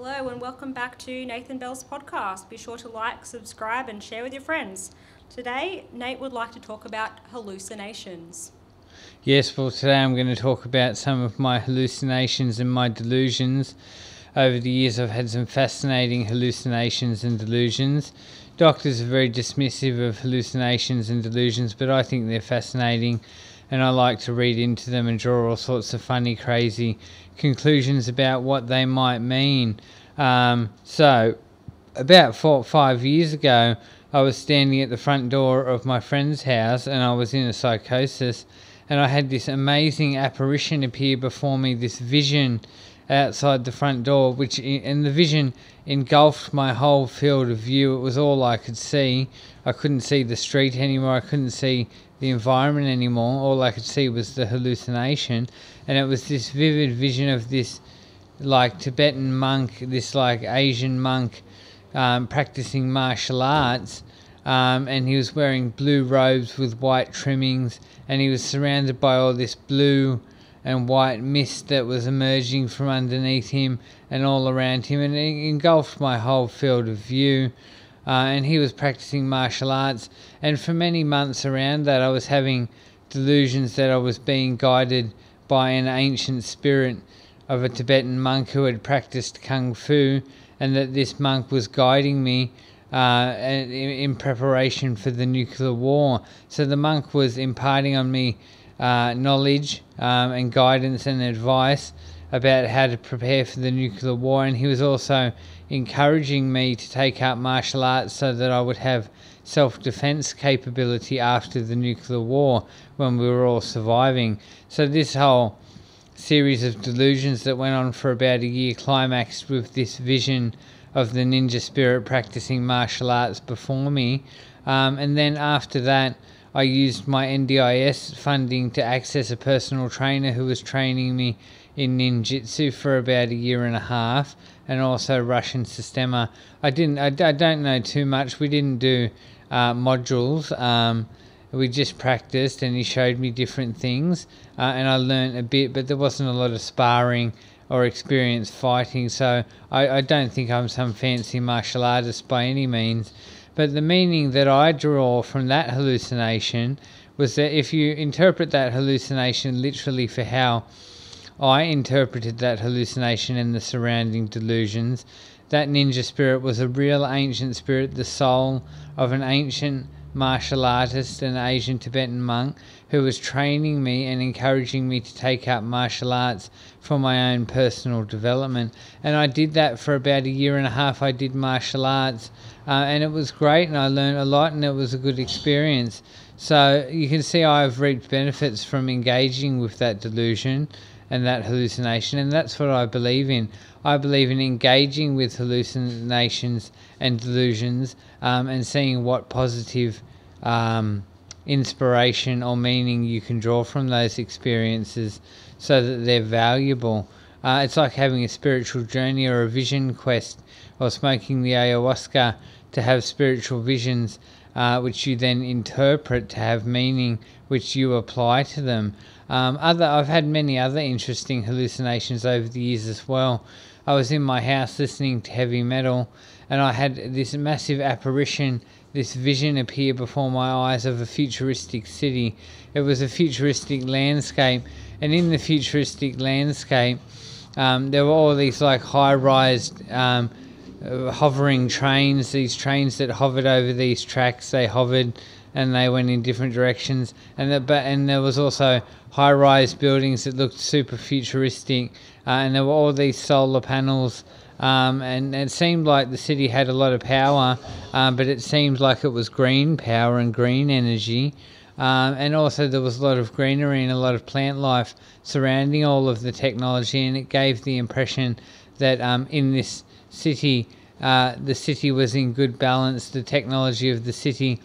Hello and welcome back to Nathan Bell's podcast. Be sure to like, subscribe and share with your friends. Today, Nate would like to talk about hallucinations. Yes, well, today I'm going to talk about some of my hallucinations and my delusions. Over the years, I've had some fascinating hallucinations and delusions. Doctors are very dismissive of hallucinations and delusions, but I think they're fascinating, and I like to read into them and draw all sorts of funny, crazy conclusions about what they might mean. So, about 4 or 5 years ago, I was standing at the front door of my friend's house, and I was in a psychosis, and I had this amazing apparition appear before me, this vision outside the front door, and the vision engulfed my whole field of view. It was all I could see. I couldn't see the street anymore. I couldn't see the environment anymore. All I could see was the hallucination, and it was this vivid vision of this like Tibetan monk, this like Asian monk practicing martial arts, and he was wearing blue robes with white trimmings, and he was surrounded by all this blue and white mist that was emerging from underneath him and all around him, and it engulfed my whole field of view. And he was practicing martial arts, and for many months around that I was having delusions that I was being guided by an ancient spirit of a Tibetan monk who had practiced kung fu, and that this monk was guiding me in preparation for the nuclear war. So the monk was imparting on me knowledge and guidance and advice about how to prepare for the nuclear war, and he was also encouraging me to take up martial arts so that I would have self-defense capability after the nuclear war when we were all surviving. So this whole series of delusions that went on for about a year climaxed with this vision of the ninja spirit practicing martial arts before me, and then after that I used my NDIS funding to access a personal trainer who was training me in ninjutsu for about a year and a half, and also Russian Sistema. I don't know too much. We didn't do modules. We just practiced, and he showed me different things, and I learned a bit, but there wasn't a lot of sparring or experience fighting, so I don't think I'm some fancy martial artist by any means. But the meaning that I draw from that hallucination was that if you interpret that hallucination literally for how I interpreted that hallucination and the surrounding delusions, that ninja spirit was a real ancient spirit, the soul of an ancient martial artist, an Asian Tibetan monk who was training me and encouraging me to take up martial arts for my own personal development. And I did that for about a year and a half. I did martial arts, and it was great, and I learned a lot, and it was a good experience. So you can see I've reaped benefits from engaging with that delusion and that hallucination, and that's what I believe in. I believe in engaging with hallucinations and delusions, and seeing what positive inspiration or meaning you can draw from those experiences so that they're valuable. It's like having a spiritual journey or a vision quest, or smoking the ayahuasca to have spiritual visions, which you then interpret to have meaning, which you apply to them. I've had many other interesting hallucinations over the years as well. I was in my house listening to heavy metal, and I had this massive apparition, this vision appear before my eyes of a futuristic city. It was a futuristic landscape, and in the futuristic landscape there were all these like high-rise hovering trains, these trains that hovered over these tracks. They hovered and they went in different directions, and there was also high-rise buildings that looked super futuristic, and there were all these solar panels, and it seemed like the city had a lot of power, but it seemed like it was green power and green energy, and also there was a lot of greenery and a lot of plant life surrounding all of the technology, and it gave the impression that in this city, the city was in good balance. The technology of the city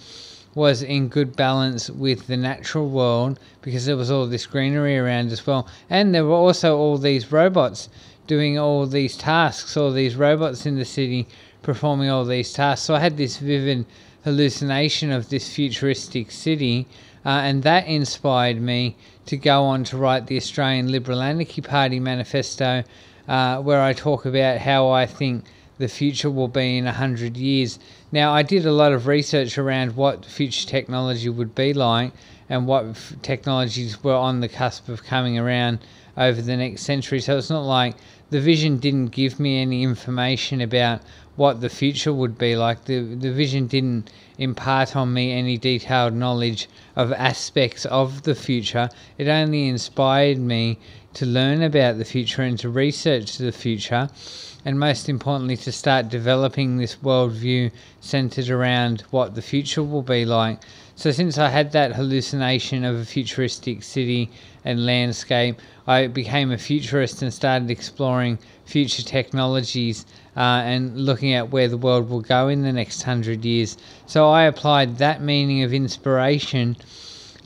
was in good balance with the natural world, because there was all this greenery around as well. And there were also all these robots doing all these tasks, all these robots in the city performing all these tasks. So I had this vivid hallucination of this futuristic city, and that inspired me to go on to write the Australian Liberal Anarchy Party manifesto, where I talk about how I think the future will be in 100 years. Now, I did a lot of research around what future technology would be like and what technologies were on the cusp of coming around over the next century. So it's not like the vision didn't give me any information about what the future would be like. The vision didn't impart on me any detailed knowledge of aspects of the future. It only inspired me to learn about the future and to research the future, and most importantly to start developing this worldview centered around what the future will be like. So since I had that hallucination of a futuristic city and landscape, I became a futurist and started exploring future technologies and looking at where the world will go in the next 100 years. So I applied that meaning of inspiration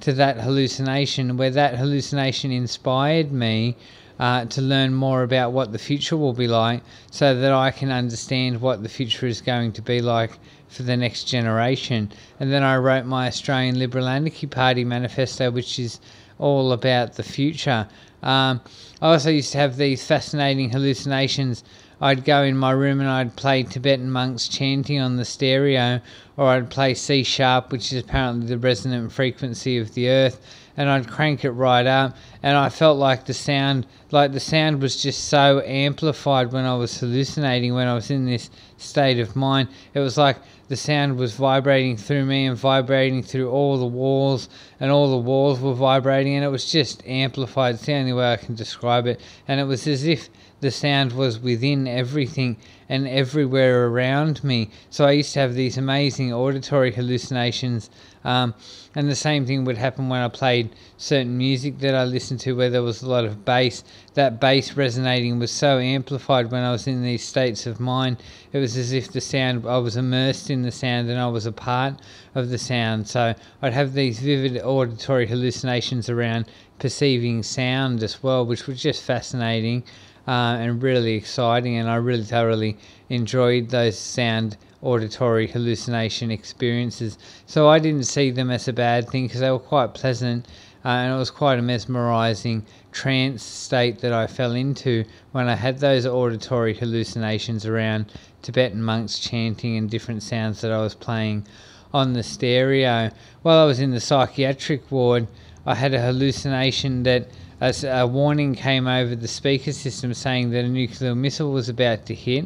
to that hallucination, where that hallucination inspired me to learn more about what the future will be like, so that I can understand what the future is going to be like for the next generation. And then I wrote my Australian Liberal Anarchy Party manifesto, which is all about the future. I also used to have these fascinating hallucinations. I'd go in my room and I'd play Tibetan monks chanting on the stereo, or I'd play C sharp, which is apparently the resonant frequency of the earth, and I'd crank it right up, and I felt like the sound was just so amplified when I was hallucinating, when I was in this state of mind. It was like the sound was vibrating through me and vibrating through all the walls, and all the walls were vibrating, and it was just amplified. It's the only way I can describe it. And it was as if the sound was within everything and everywhere around me. So I used to have these amazing auditory hallucinations, and the same thing would happen when I played certain music that I listened to where there was a lot of bass. That bass resonating was so amplified when I was in these states of mind. It was as if the sound, I was immersed in the sound and I was a part of the sound. So I'd have these vivid auditory hallucinations around perceiving sound as well, which was just fascinating and really exciting, and I really thoroughly enjoyed those sound auditory hallucination experiences. So I didn't see them as a bad thing, because they were quite pleasant, and it was quite a mesmerizing trance state that I fell into when I had those auditory hallucinations around Tibetan monks chanting and different sounds that I was playing on the stereo. While I was in the psychiatric ward, I had a hallucination that a warning came over the speaker system saying that a nuclear missile was about to hit.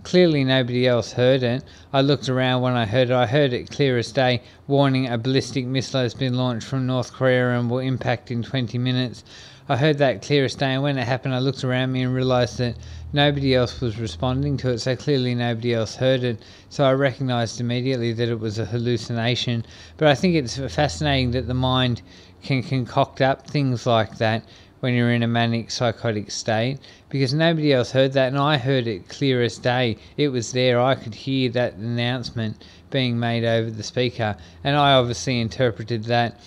Clearly nobody else heard it. I looked around when I heard it clear as day, warning a ballistic missile has been launched from North Korea and will impact in 20 minutes. I heard that clear as day, and when it happened I looked around me and realised that nobody else was responding to it, so clearly nobody else heard it. So I recognised immediately that it was a hallucination. But I think it's fascinating that the mind can concoct up things like that when you're in a manic psychotic state, because nobody else heard that, and I heard it clear as day. It was there. I could hear that announcement being made over the speaker, and I obviously interpreted that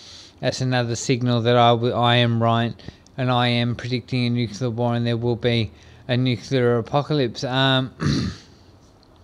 as another signal that I am right, and I am predicting a nuclear war, and there will be a nuclear apocalypse. I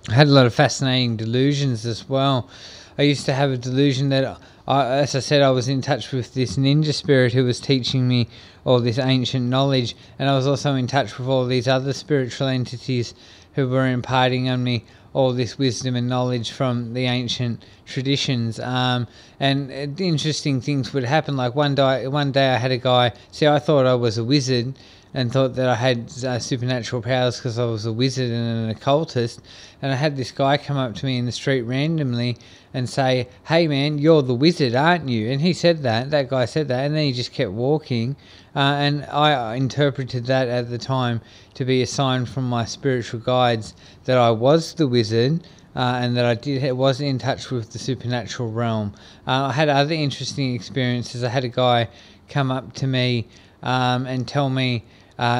had a lot of fascinating delusions as well. I used to have a delusion that, as I said, I was in touch with this ninja spirit who was teaching me all this ancient knowledge, and I was also in touch with all these other spiritual entities who were imparting on me all this wisdom and knowledge from the ancient traditions. And interesting things would happen. Like one day I had a guy. See, I thought I was a wizard and thought that I had supernatural powers because I was a wizard and an occultist. And I had this guy come up to me in the street randomly and say, "Hey man, you're the wizard, aren't you?" And he said that guy said that, and then he just kept walking. And I interpreted that at the time to be a sign from my spiritual guides that I was the wizard, and that I was in touch with the supernatural realm. I had other interesting experiences. I had a guy come up to me and tell me,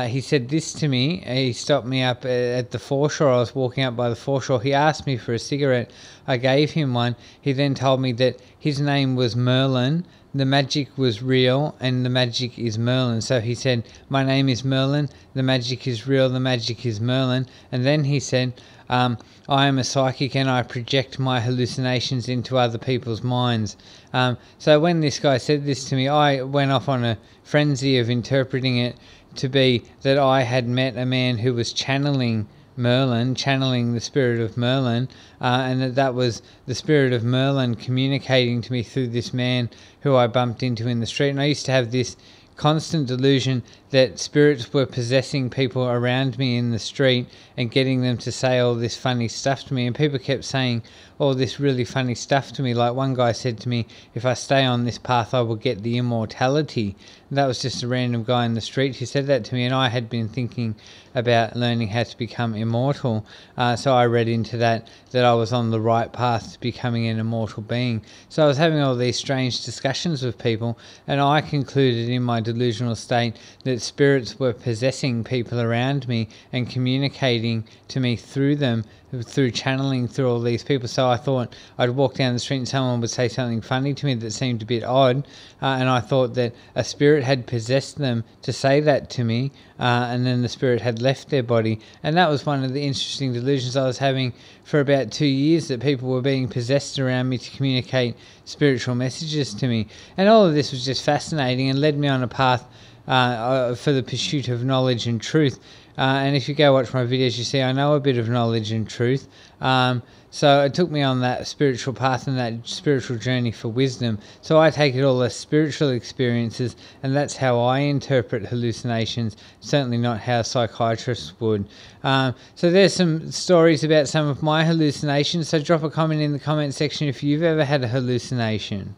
he said this to me. He stopped me up at the foreshore. I was walking up by the foreshore. He asked me for a cigarette. I gave him one. He then told me that his name was Merlin, the magic was real, and the magic is Merlin. So he said, "My name is Merlin, the magic is real, the magic is Merlin." And then he said, "I am a psychic and I project my hallucinations into other people's minds." So when this guy said this to me, I went off on a frenzy of interpreting it to be that I had met a man who was channeling Merlin, channeling the spirit of Merlin, and that was the spirit of Merlin communicating to me through this man who I bumped into in the street. And I used to have this constant delusion that spirits were possessing people around me in the street and getting them to say all this funny stuff to me. And people kept saying all this really funny stuff to me. Like one guy said to me, if I stay on this path, I will get the immortality. And that was just a random guy in the street who said that to me. And I had been thinking about learning how to become immortal. So I read into that I was on the right path to becoming an immortal being. So I was having all these strange discussions with people, and I concluded in my delusional state that spirits were possessing people around me and communicating to me through them, through channeling through all these people. So I thought I'd walk down the street and someone would say something funny to me that seemed a bit odd, and I thought that a spirit had possessed them to say that to me, and then the spirit had left their body. And that was one of the interesting delusions I was having for about 2 years, that people were being possessed around me to communicate spiritual messages to me. And all of this was just fascinating and led me on a path for the pursuit of knowledge and truth. And if you go watch my videos, you see I know a bit of knowledge and truth. So it took me on that spiritual path and that spiritual journey for wisdom. So I take it all as spiritual experiences, and that's how I interpret hallucinations, certainly not how psychiatrists would. So there's some stories about some of my hallucinations. So drop a comment in the comment section if you've ever had a hallucination.